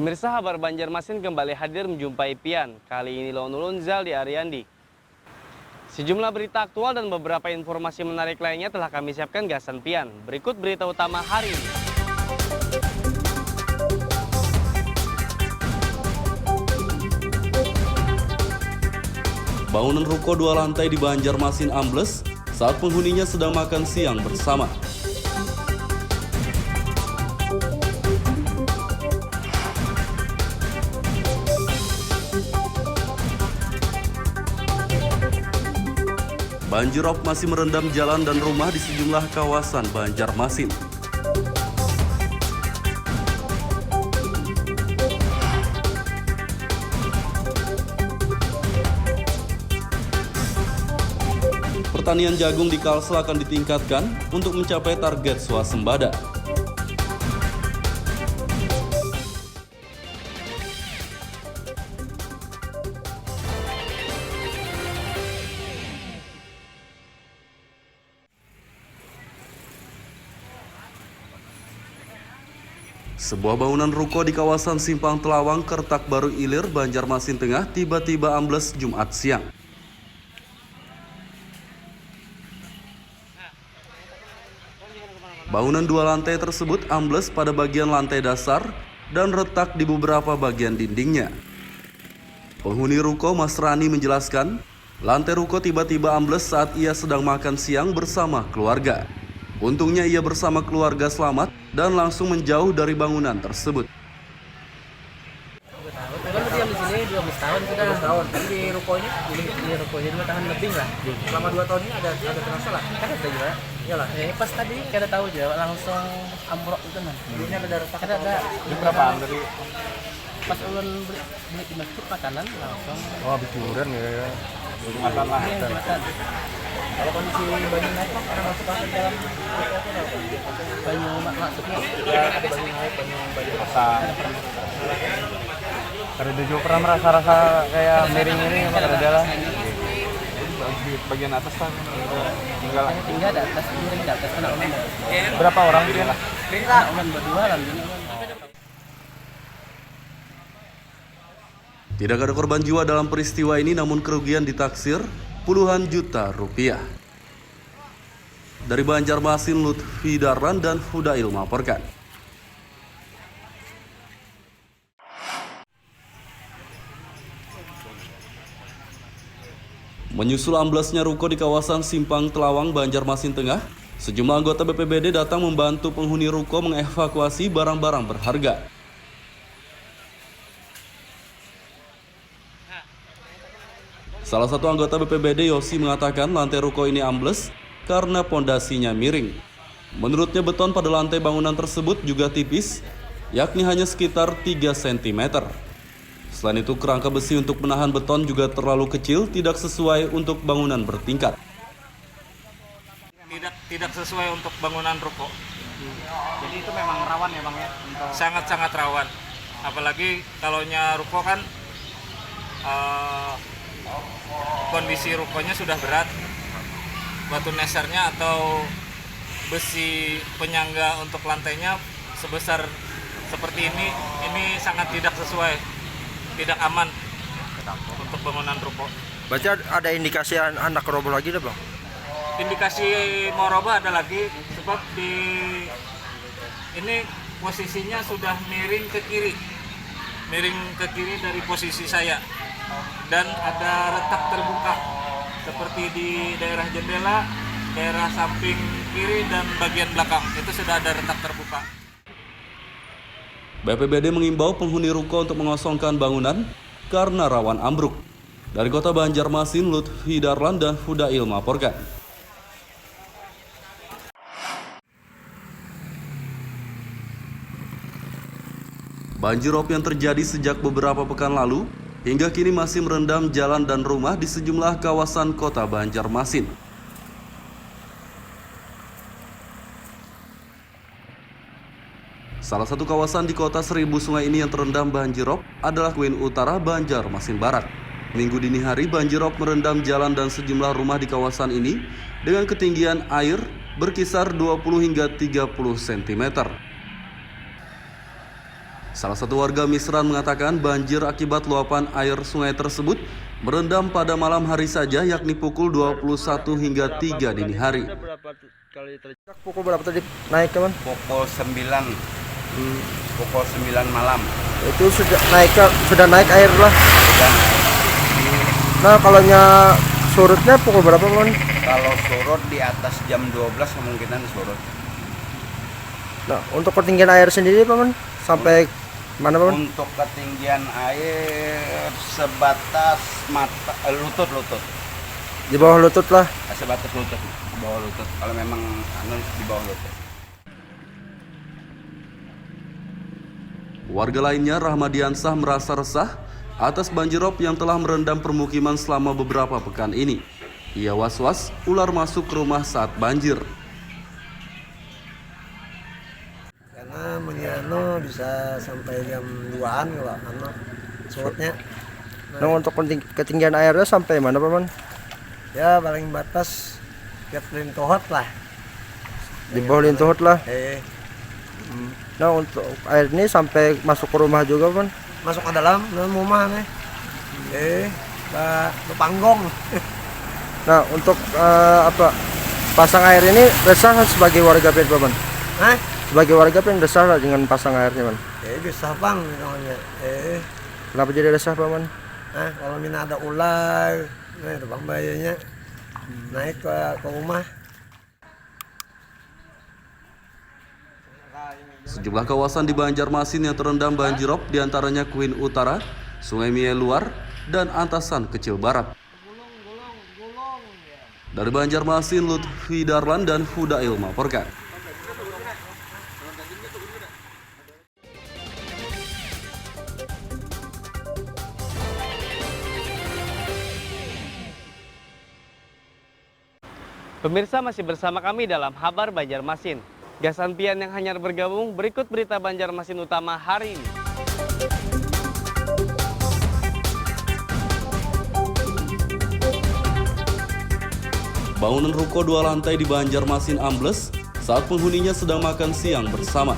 Pemirsa, Habar Banjarmasin kembali hadir menjumpai Pian. Kali ini Lone Lunzal di Ariandi. Sejumlah berita aktual dan beberapa informasi menarik lainnya telah kami siapkan gasan Pian. Berikut berita utama hari ini. Bangunan ruko 2 lantai di Banjarmasin ambles saat penghuninya sedang makan siang bersama. Banjirop masih merendam jalan dan rumah di sejumlah kawasan Banjarmasin. Pertanian jagung di Kalsel akan ditingkatkan untuk mencapai target swasembada. Sebuah bangunan ruko di kawasan Simpang Telawang, Kertak Baru Ilir, Banjarmasin Tengah tiba-tiba ambles Jumat siang. Bangunan 2 lantai tersebut ambles pada bagian lantai dasar dan retak di beberapa bagian dindingnya. Penghuni ruko Mas Rani menjelaskan, lantai ruko tiba-tiba ambles saat ia sedang makan siang bersama keluarga. Untungnya ia bersama keluarga selamat dan langsung menjauh dari bangunan tersebut. Kan diam di sini 12 tahun sudah. 12 tahun. Tapi di ruko ini 2 tahun lebih lah. Selama 2 tahun ini ada terasa lah. Kan ada juga. Iyalah. Pas tadi kita tahu aja langsung ambruk itu kan. Ini ada retak. Ada berapaan dari pas ulun beli di masjid makanan langsung. oh habis liburan ya. Makan lah. Kalau kondisi banyu naik kok orang masuk ke dalam banyu maksudnya ya ada banyu naik banyu Rasa. Karena juga pernah merasa kayak miring ini ada lah. Di bagian atas kan tinggal tinggal di atas miring di atas kena ulun. berapa orang dia lah? Ulun berdua lah gini. Tidak ada korban jiwa dalam peristiwa ini, namun kerugian ditaksir puluhan juta rupiah. Dari Banjarmasin, Lutfi Darlan dan Fudail melaporkan. Menyusul amblesnya ruko di kawasan Simpang Telawang, Banjarmasin Tengah, sejumlah anggota BPBD datang membantu penghuni ruko mengevakuasi barang-barang berharga. Salah satu anggota BPBD, Yosi, mengatakan lantai ruko ini ambles karena pondasinya miring. Menurutnya beton pada lantai bangunan tersebut juga tipis, yakni hanya sekitar 3 cm. Selain itu, kerangka besi untuk menahan beton juga terlalu kecil, tidak sesuai untuk bangunan bertingkat. Tidak sesuai untuk bangunan ruko. Jadi itu memang rawan ya Bang ya? Sangat-sangat rawan. Apalagi kalaunya ruko kan kondisi rukonya sudah berat, batu nesernya atau besi penyangga untuk lantainya sebesar seperti ini sangat tidak sesuai, tidak aman untuk bangunan ruko. Berarti ada indikasi anak roboh lagi dah Bang? Indikasi mau roboh ada lagi, sebab ini posisinya sudah miring ke kiri dari posisi saya. Dan ada retak terbuka seperti di daerah jendela, daerah samping kiri dan bagian belakang itu sudah ada retak terbuka. BPBD mengimbau penghuni ruko untuk mengosongkan bangunan karena rawan ambruk. Dari Kota Banjarmasin, Lutfi Darlan dan Fudail melaporkan. Banjirop yang terjadi sejak beberapa pekan lalu hingga kini masih merendam jalan dan rumah di sejumlah kawasan Kota Banjarmasin. Salah satu kawasan di Kota Seribu Sungai ini yang terendam banjirop adalah Kuin Utara, Banjarmasin Barat. Minggu dini hari, banjirop merendam jalan dan sejumlah rumah di kawasan ini dengan ketinggian air berkisar 20 hingga 30 cm. Salah satu warga Misran mengatakan banjir akibat luapan air sungai tersebut merendam pada malam hari saja, yakni pukul 21 hingga 3 dini hari. Pukul berapa tadi naik teman? Pukul 9 pukul 9 malam. Itu sudah naik air lah. Dan Nah kalau surutnya pukul berapa teman? kalau surut di atas jam 12 kemungkinan surut. Nah untuk ketinggian air sendiri paman sampai mana paman? Untuk ketinggian air sebatas mata lutut. Di bawah lutut lah. Sebatas lutut, di bawah lutut. Kalau memang di bawah lutut. Warga lainnya, Rahmadiansah, merasa resah atas banjirop yang telah merendam permukiman selama beberapa pekan ini. Ia was-was ular masuk ke rumah saat banjir. Karena mengira bisa sampai jam 2-an kalau surutnya. Nah untuk ketinggian airnya sampai mana paman? Ya paling batas tiap lintuhot lah. Di bawah lintuhot lah. Nah, Nah untuk air ini sampai masuk ke rumah juga paman? masuk ke dalam rumah nih. Panggong. Nah untuk pasang air ini resah sebagai warga Pen paman? Sebagai warga Pen resah lah dengan pasang airnya paman? Bisa bang namanya. Kenapa jadi resah paman? Kalau mina ada ular, nah itu bang bahayanya naik ke rumah. Sejumlah kawasan di Banjarmasin yang terendam banjirop diantaranya Kuin Utara, Sungai Mie Luar, dan Antasan Kecil Barat. Dari Banjarmasin, Lutfi Darlan dan Hudail melaporkan. Pemirsa masih bersama kami dalam Kabar Banjarmasin. Gasan Pian yang hanyar bergabung, berikut berita Banjarmasin utama hari ini. Bangunan ruko 2 lantai di Banjarmasin ambles saat penghuninya sedang makan siang bersama.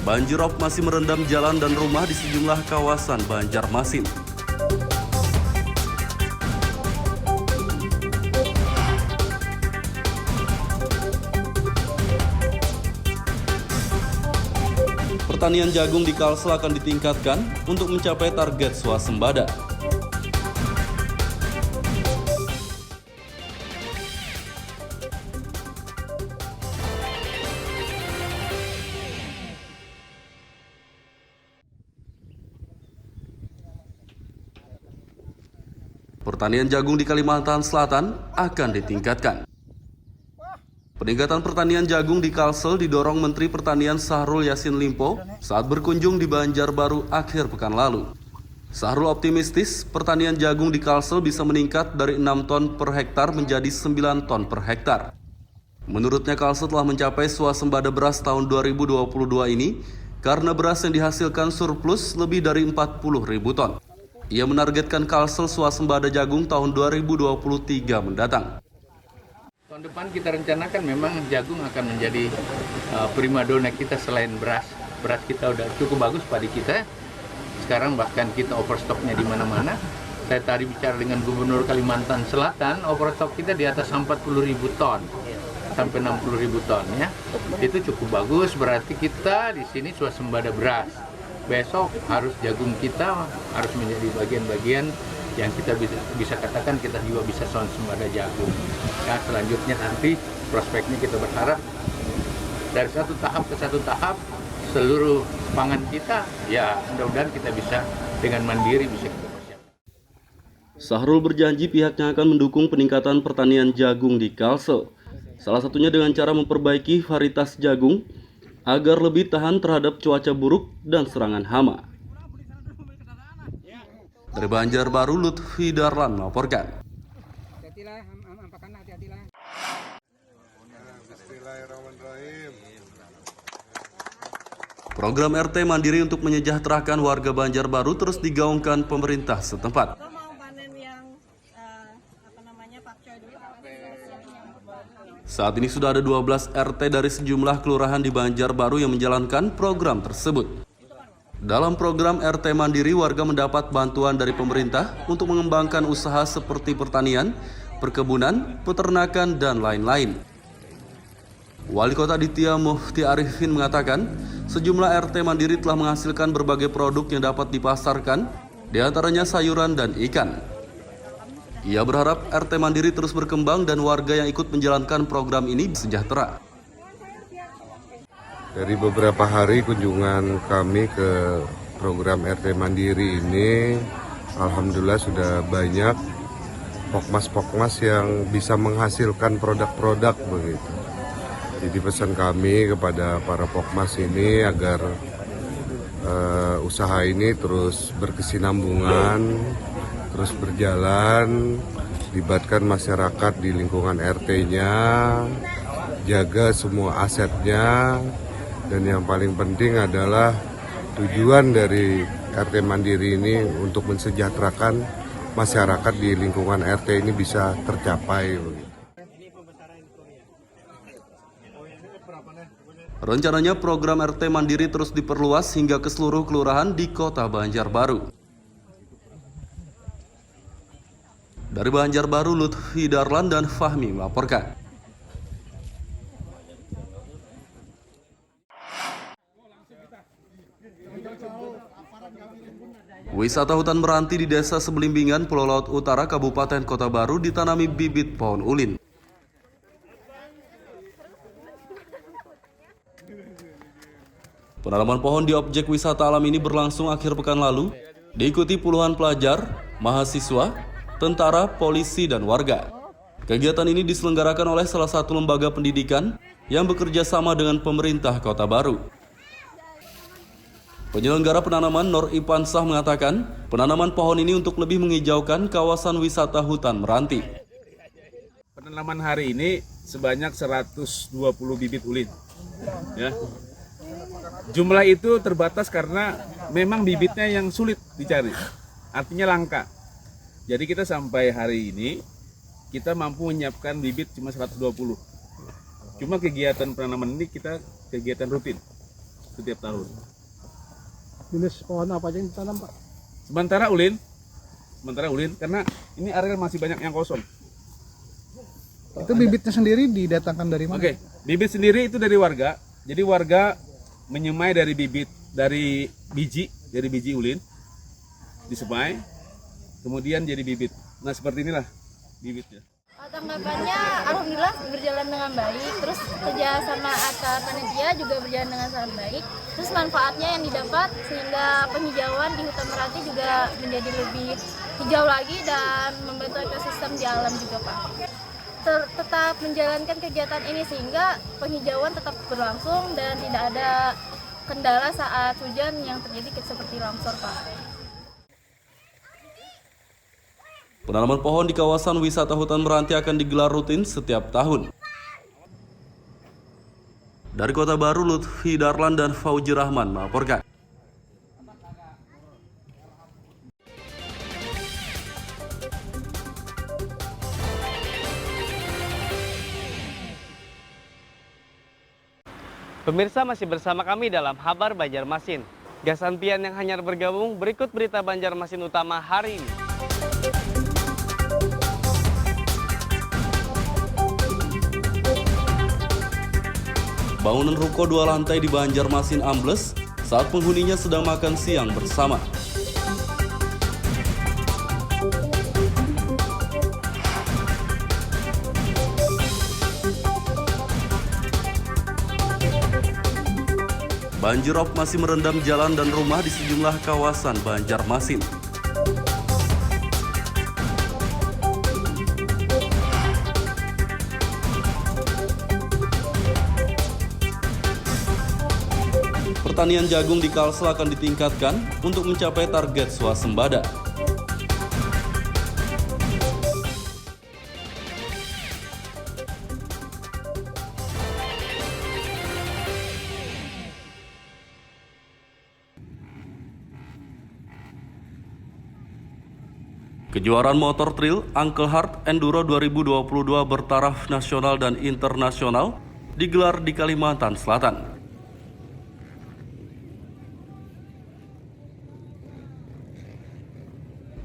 Banjirop masih merendam jalan dan rumah di sejumlah kawasan Banjarmasin. Pertanian jagung di Kalsel akan ditingkatkan untuk mencapai target swasembada. Pertanian jagung di Kalimantan Selatan akan ditingkatkan. Peningkatan pertanian jagung di Kalsel didorong Menteri Pertanian Syahrul Yassin Limpo saat berkunjung di Banjarbaru akhir pekan lalu. Syahrul optimistis pertanian jagung di Kalsel bisa meningkat dari 6 ton per hektar menjadi 9 ton per hektar. Menurutnya Kalsel telah mencapai swasembada beras tahun 2022 ini karena beras yang dihasilkan surplus lebih dari 40.000 ton. Ia menargetkan Kalsel swasembada jagung tahun 2023 mendatang. Tahun depan kita rencanakan memang jagung akan menjadi primadona kita selain beras. Beras kita udah cukup bagus, padi kita. Sekarang bahkan kita overstocknya di mana-mana. Saya tadi bicara dengan Gubernur Kalimantan Selatan, overstock kita di atas 40.000 ton. Sampai 60.000 ton ya. Itu cukup bagus, berarti kita di sini swasembada beras. Besok harus jagung kita harus menjadi bagian-bagian yang kita bisa katakan kita juga bisa swasembada jagung. Nah, selanjutnya nanti prospeknya kita berharap dari satu tahap ke satu tahap seluruh pangan kita ya mudah-mudahan kita bisa dengan mandiri bisa kita persiapkan. Syahrul berjanji pihaknya akan mendukung peningkatan pertanian jagung di Kalsel. Salah satunya dengan cara memperbaiki varietas jagung agar lebih tahan terhadap cuaca buruk dan serangan hama. Dari Banjarbaru, Lutfi Darlan melaporkan. Program RT Mandiri untuk menyejahterakan warga Banjarbaru terus digaungkan pemerintah setempat. Saat ini sudah ada 12 RT dari sejumlah kelurahan di Banjarbaru yang menjalankan program tersebut. Dalam program RT Mandiri, warga mendapat bantuan dari pemerintah untuk mengembangkan usaha seperti pertanian, perkebunan, peternakan, dan lain-lain. Wali Kota Ditya Mufti Arifin mengatakan, sejumlah RT Mandiri telah menghasilkan berbagai produk yang dapat dipasarkan, diantaranya sayuran dan ikan. Ia berharap RT Mandiri terus berkembang dan warga yang ikut menjalankan program ini sejahtera. Dari beberapa hari kunjungan kami ke program RT Mandiri ini, alhamdulillah sudah banyak pokmas-pokmas yang bisa menghasilkan produk-produk begitu. Jadi pesan kami kepada para pokmas ini agar usaha ini terus berkesinambungan, terus berjalan, libatkan masyarakat di lingkungan RT-nya, jaga semua asetnya, dan yang paling penting adalah tujuan dari RT Mandiri ini untuk mensejahterakan masyarakat di lingkungan RT ini bisa tercapai. Rencananya program RT Mandiri terus diperluas hingga ke seluruh kelurahan di Kota Banjarbaru. Dari Banjarbaru, Lutfi Darlan dan Fahmi melaporkan. Wisata hutan meranti di Desa Sebelimbingan, Pulau Laut Utara, Kabupaten Kota Baru ditanami bibit pohon ulin. Penanaman pohon di objek wisata alam ini berlangsung akhir pekan lalu, diikuti puluhan pelajar, mahasiswa, tentara, polisi, dan warga. Kegiatan ini diselenggarakan oleh salah satu lembaga pendidikan yang bekerja sama dengan pemerintah Kota Baru. Penyelenggara penanaman Nur Ipansah mengatakan, penanaman pohon ini untuk lebih menghijaukan kawasan wisata hutan meranti. Penanaman hari ini sebanyak 120 bibit ulin. Ya. Jumlah itu terbatas karena memang bibitnya yang sulit dicari, artinya langka. Jadi kita sampai hari ini, kita mampu menyiapkan bibit cuma 120. Cuma kegiatan penanaman ini kita kegiatan rutin setiap tahun. Jenis pohon apa aja yang ditanam, Pak? Sementara ulin, karena ini area masih banyak yang kosong. Itu bibitnya sendiri didatangkan dari mana? Oke, bibit sendiri itu dari warga. Jadi warga menyemai dari biji ulin, disemai, kemudian jadi bibit. Nah seperti inilah bibitnya. Tanggapannya alhamdulillah berjalan dengan baik, terus kerja sama antar panitia juga berjalan dengan sangat baik. Terus manfaatnya yang didapat sehingga penghijauan di hutan meranti juga menjadi lebih hijau lagi dan membantu ekosistem di alam juga, Pak. Tetap menjalankan kegiatan ini sehingga penghijauan tetap berlangsung dan tidak ada kendala saat hujan yang terjadi seperti longsor, Pak. Penanaman pohon di kawasan wisata hutan meranti akan digelar rutin setiap tahun. Dari Kota Baru, Lutfi Darlan dan Fauji Rahman melaporkan. Pemirsa masih bersama kami dalam Kabar Banjarmasin. Gasan Pian yang hanyar bergabung, berikut berita Banjarmasin utama hari ini. Bangunan ruko 2 lantai di Banjarmasin ambles saat penghuninya sedang makan siang bersama. Banjir rob masih merendam jalan dan rumah di sejumlah kawasan Banjarmasin. Pertanian jagung di Kalsel akan ditingkatkan untuk mencapai target swasembada. Kejuaraan motor trail Uncle Hart Enduro 2022 bertaraf nasional dan internasional digelar di Kalimantan Selatan.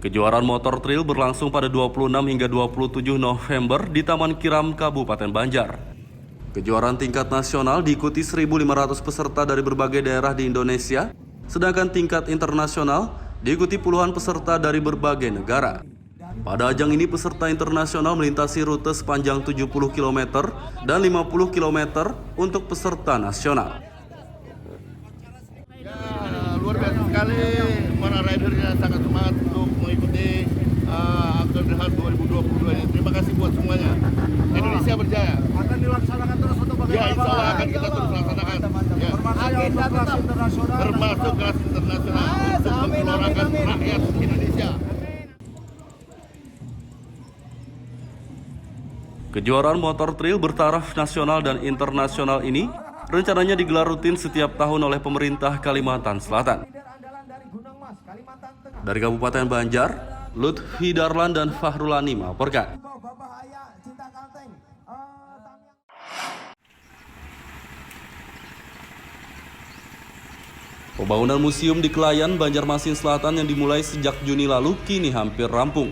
Kejuaraan motor trail berlangsung pada 26 hingga 27 November di Taman Kiram, Kabupaten Banjar. Kejuaraan tingkat nasional diikuti 1.500 peserta dari berbagai daerah di Indonesia, sedangkan tingkat internasional diikuti puluhan peserta dari berbagai negara. Pada ajang ini peserta internasional melintasi rute sepanjang 70 km dan 50 km untuk peserta nasional. Ya, luar biasa sekali, para ridernya sangat semangat untuk mengikuti Uncle Hart 2022 ini. Terima kasih buat semuanya. Indonesia berjaya. Akan dilaksanakan terus untuk bagaimana? Ya, insya Allah akan kita terus laksanakan. Ya. Agenda kelas internasional. Termasuk kelas internasional untuk menggelorkan rakyat Indonesia. Kejuaraan motor trail bertaraf nasional dan internasional ini rencananya digelar rutin setiap tahun oleh pemerintah Kalimantan Selatan. Dari Kabupaten Banjar, Lutfi Darlan dan Fahrulani melaporkan. Pembangunan museum di Kelayan, Banjarmasin Selatan yang dimulai sejak Juni lalu kini hampir rampung.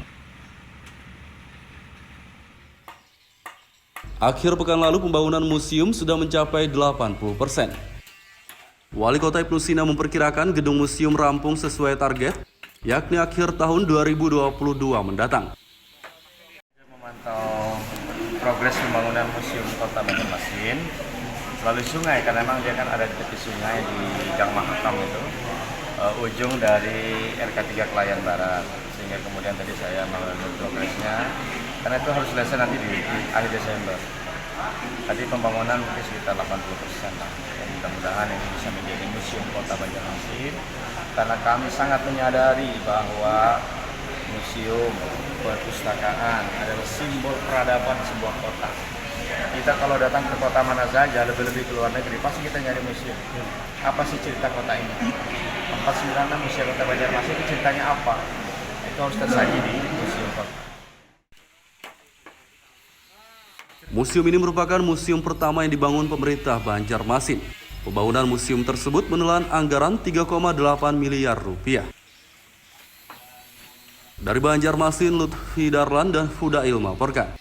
Akhir pekan lalu pembangunan museum sudah mencapai 80%. Wali Kota Ibnu Sina memperkirakan gedung museum rampung sesuai target, yakni akhir tahun 2022 mendatang. Memantau progres pembangunan museum Kota Banjarmasin melalui sungai, karena memang dia kan ada di tepi sungai di Gang Mahakam itu, ujung dari RK3 Kelayan Barat, sehingga kemudian tadi saya melalui progresnya, karena itu harus selesai nanti di akhir Desember. Tadi pembangunan mungkin sekitar 80% lah. Dan mudah-mudahan ini bisa menjadi museum Kota Banjarmasin, karena kami sangat menyadari bahwa museum perpustakaan adalah simbol peradaban sebuah kota. Kita kalau datang ke kota mana saja, lebih-lebih ke luar negeri, pasti kita nyari museum. Apa sih cerita kota ini? 496 Museum Kota Banjarmasin itu ceritanya apa? Itu harus tersaji di museum kota. Museum ini merupakan museum pertama yang dibangun pemerintah Banjarmasin. Pembangunan museum tersebut menelan anggaran 3,8 miliar rupiah. Dari Banjarmasin, Lutfi Darlan dan Fudail melaporkan.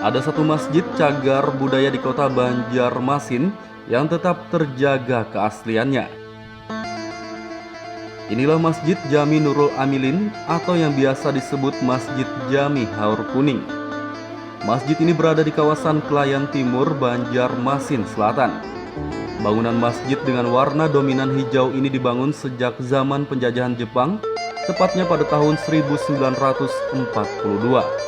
Ada satu masjid cagar budaya di kota Banjarmasin yang tetap terjaga keasliannya. Inilah Masjid Jami Nurul Amilin atau yang biasa disebut Masjid Jami Haur Kuning. Masjid ini berada di kawasan Kelayan Timur, Banjarmasin Selatan. Bangunan masjid dengan warna dominan hijau ini dibangun sejak zaman penjajahan Jepang, tepatnya pada tahun 1942.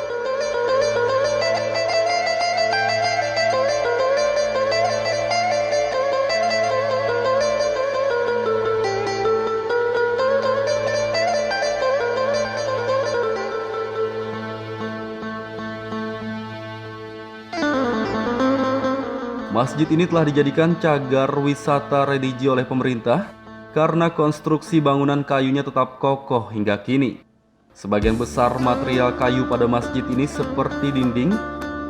Masjid ini telah dijadikan cagar wisata religi oleh pemerintah karena konstruksi bangunan kayunya tetap kokoh hingga kini. Sebagian besar material kayu pada masjid ini seperti dinding,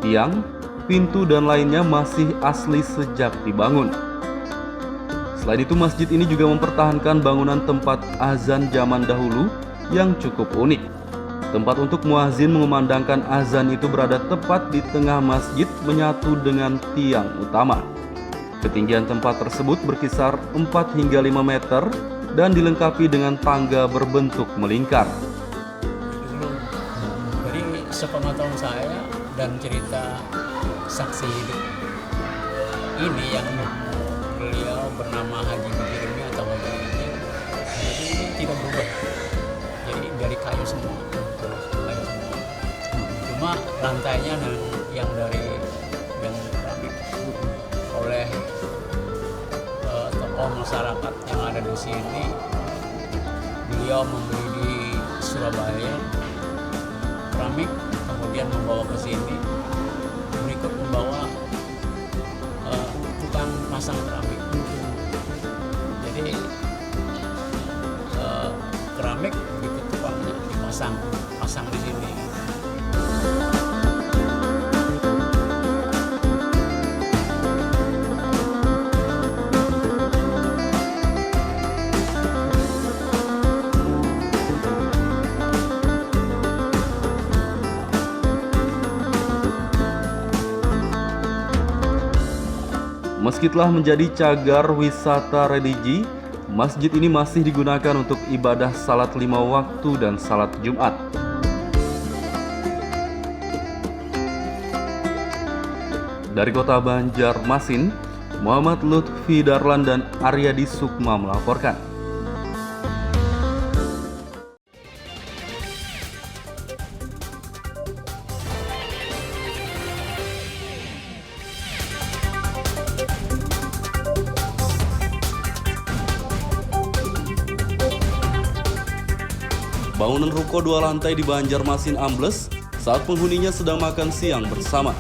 tiang, pintu dan lainnya masih asli sejak dibangun. Selain itu masjid ini juga mempertahankan bangunan tempat azan zaman dahulu yang cukup unik. Tempat untuk muazin mengumandangkan azan itu berada tepat di tengah masjid menyatu dengan tiang utama. Ketinggian tempat tersebut berkisar 4 hingga 5 meter dan dilengkapi dengan tangga berbentuk melingkar. Jadi sepengetahuan saya dan cerita saksi hidup ini yang beliau bernama Haji Mujirmi atau Haji ini, jadi ini tidak berubah. Jadi dari kayu semua. Cuma lantainya yang dari yang tokoh masyarakat yang ada di sini. Beliau membeli di Surabaya keramik, kemudian membawa ke sini, berikut membawa tukang pasang keramik. Jadi keramik berikut tukangnya pasang di sini. Meski telah menjadi cagar wisata religi, masjid ini masih digunakan untuk ibadah salat 5 waktu dan salat Jumat. Dari kota Banjarmasin, Muhammad Lutfi Darlan dan Aryadi Sukma melaporkan. Bangunan ruko 2 lantai di Banjarmasin ambles saat penghuninya sedang makan siang bersama.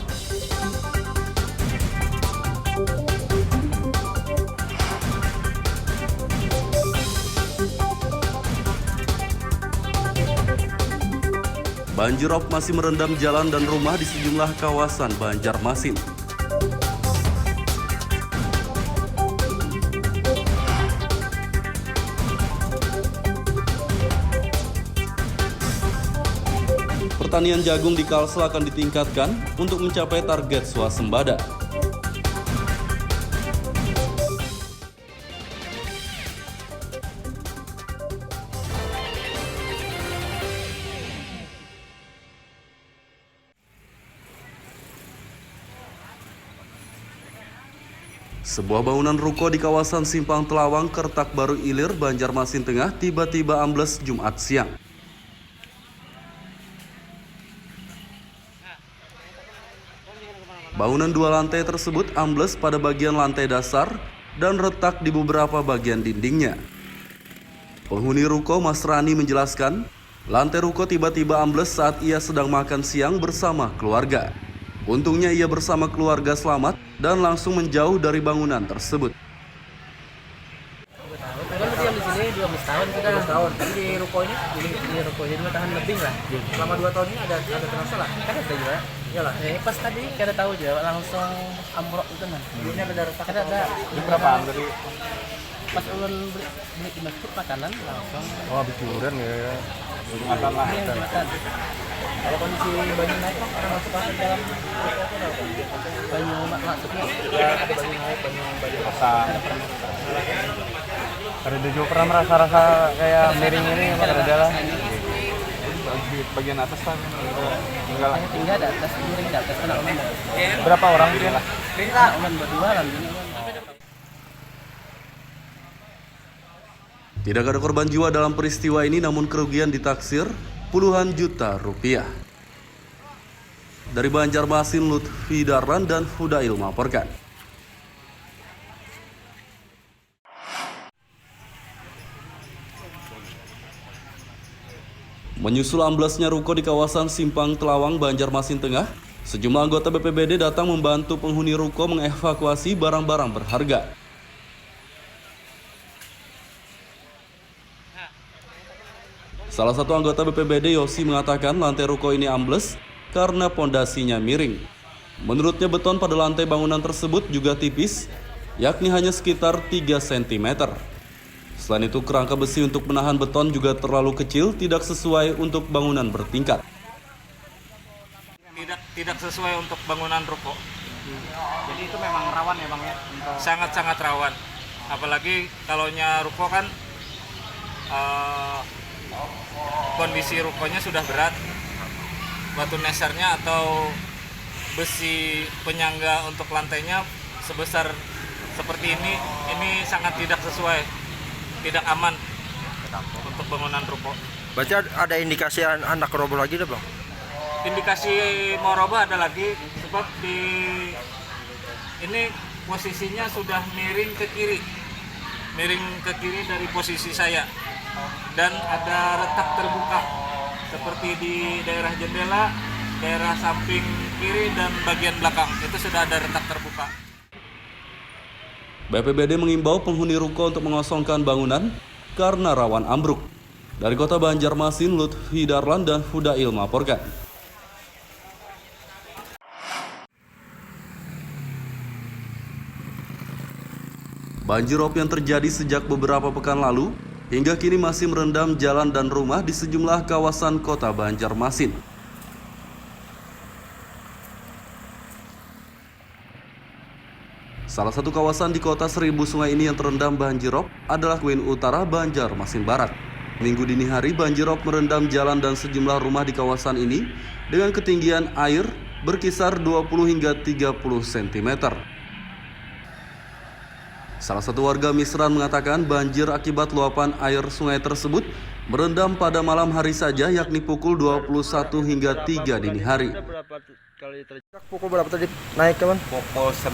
Banjir rob masih merendam jalan dan rumah di sejumlah kawasan Banjarmasin. Pertanian jagung di Kalsel akan ditingkatkan untuk mencapai target swasembada. Sebuah bangunan ruko di kawasan Simpang Telawang, Kertak Baru Ilir, Banjarmasin Tengah tiba-tiba ambles Jumat siang. Bangunan 2 lantai tersebut ambles pada bagian lantai dasar dan retak di beberapa bagian dindingnya. Penghuni ruko Mas Rani menjelaskan, lantai ruko tiba-tiba ambles saat ia sedang makan siang bersama keluarga. Untungnya ia bersama keluarga selamat dan langsung menjauh dari bangunan tersebut. Kan diam di sini 12 tahun kita. 12 tahun. Tapi di ruko ini, di ruko ini 2 tahun lebih lah. Selama 2 tahun ini ada terasa lah. Kan ada juga. Iyalah. Pas tadi kita tahu aja langsung ambrok itu kan. Ini ada retak. Ada. Berapa dari? Pas ulun beli di masjid makanan langsung. Oh, habis liburan ya. Makan lah. Makan. Kalau kondisi banyu naik, orang masuk ke dalam banyu masuknya. Ya, ada banyu naik, banyu pasang. Ada juga pernah merasa kayak miring ini apa ada lah. Di bagian atas kan enggak lah. Tinggal di atas, miring di atas kena umen. Berapa orang dia? Kena umen berdua lah. Tidak ada korban jiwa dalam peristiwa ini, namun kerugian ditaksir puluhan juta rupiah. Dari Banjarmasin, Lutfi Darlan dan Fudail melaporkan. Menyusul amblesnya ruko di kawasan Simpang Telawang, Banjarmasin Tengah, sejumlah anggota BPBD datang membantu penghuni ruko mengevakuasi barang-barang berharga. Salah satu anggota BPBD, Yosi, mengatakan lantai ruko ini ambles karena pondasinya miring. Menurutnya beton pada lantai bangunan tersebut juga tipis, yakni hanya sekitar 3 cm. Selain itu, kerangka besi untuk menahan beton juga terlalu kecil, tidak sesuai untuk bangunan bertingkat. Tidak sesuai untuk bangunan ruko. Jadi itu memang rawan ya Bang ya? Sangat-sangat rawan. Apalagi kalaunya ruko kan kondisi rukonya sudah berat, batu nesernya atau besi penyangga untuk lantainya sebesar seperti ini sangat tidak sesuai, tidak aman untuk bangunan ruko. Berarti ada indikasi anak roboh lagi deh Bang? Indikasi mau roboh ada lagi, sebab di ini posisinya sudah miring ke kiri miring ke kiri dari posisi saya, dan ada retak terbuka seperti di daerah jendela, daerah samping kiri dan bagian belakang itu sudah ada retak terbuka. BPBD mengimbau penghuni ruko untuk mengosongkan bangunan karena rawan ambruk. Dari Kota Banjarmasin, Lutfi Darlan dan Fudail melaporkan. Banjirop yang terjadi sejak beberapa pekan lalu hingga kini masih merendam jalan dan rumah di sejumlah kawasan Kota Banjarmasin. Salah satu kawasan di Kota Seribu Sungai ini yang terendam banjirop adalah Kuin Utara, Banjarmasin Barat. Minggu dini hari banjirop merendam jalan dan sejumlah rumah di kawasan ini dengan ketinggian air berkisar 20 hingga 30 cm. Salah satu warga Misran mengatakan banjir akibat luapan air sungai tersebut merendam pada malam hari saja, yakni pukul 21 hingga 3 dini hari. Pukul berapa tadi naik teman? Pukul 9.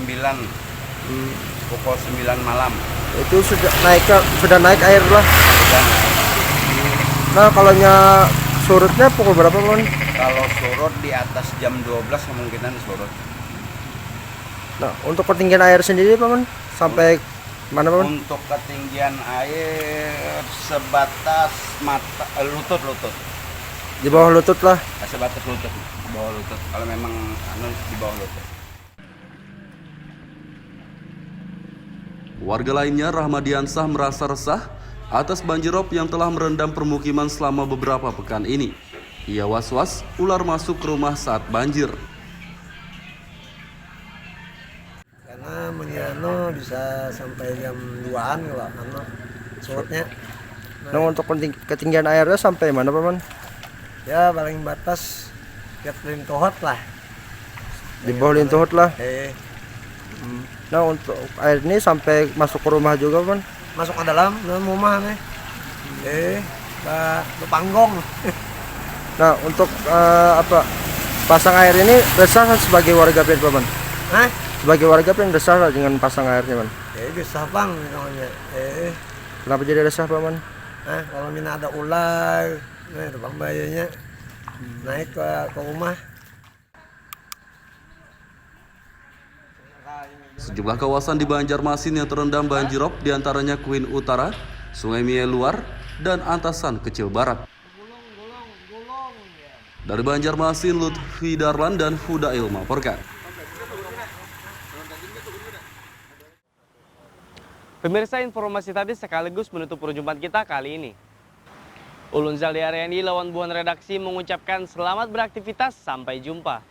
Pukul 9 malam. Itu sudah naik air lah. Sudah. Nah, kalau surutnya pukul berapa teman? Kalau surut di atas jam 12 kemungkinan surut. Nah, untuk ketinggian air sendiri paman sampai mana paman? Untuk ketinggian air sebatas mata lutut. Di bawah lutut lah. Sebatas lutut, di bawah lutut. Kalau memang di bawah lutut. Warga lainnya, Rahmadiansah, merasa resah atas banjirop yang telah merendam permukiman selama beberapa pekan ini. Ia was-was ular masuk ke rumah saat banjir. Karena mengira bisa sampai jam 2-an kalau surutnya. Nah, untuk ketinggian airnya sampai mana paman? Ya paling batas ke lintuhot lah. Di bawah lintuhot lah. Nah, untuk air ini sampai masuk ke rumah juga paman? Masuk ke dalam rumah nih. Ke panggong. Nah, untuk pasang air ini resah sebagai warga Pian paman? Sebagai warga Pian resah dengan pasang airnya paman? Resah bang namanya. Kenapa jadi resah paman? Kalau mina ada ular, bang bayunya naik ke rumah. Sejumlah kawasan di Banjarmasin yang terendam banjirop diantaranya Kuin Utara, Sungai Mie Luar, dan Antasan Kecil Barat. Dari Banjarmasin, Lutfi Darlan dan Fudail melaporkan. Pemirsa, informasi tadi sekaligus menutup perjumpaan kita kali ini. Ulun Zaldi Ariandi lawan buan redaksi mengucapkan selamat beraktivitas, sampai jumpa.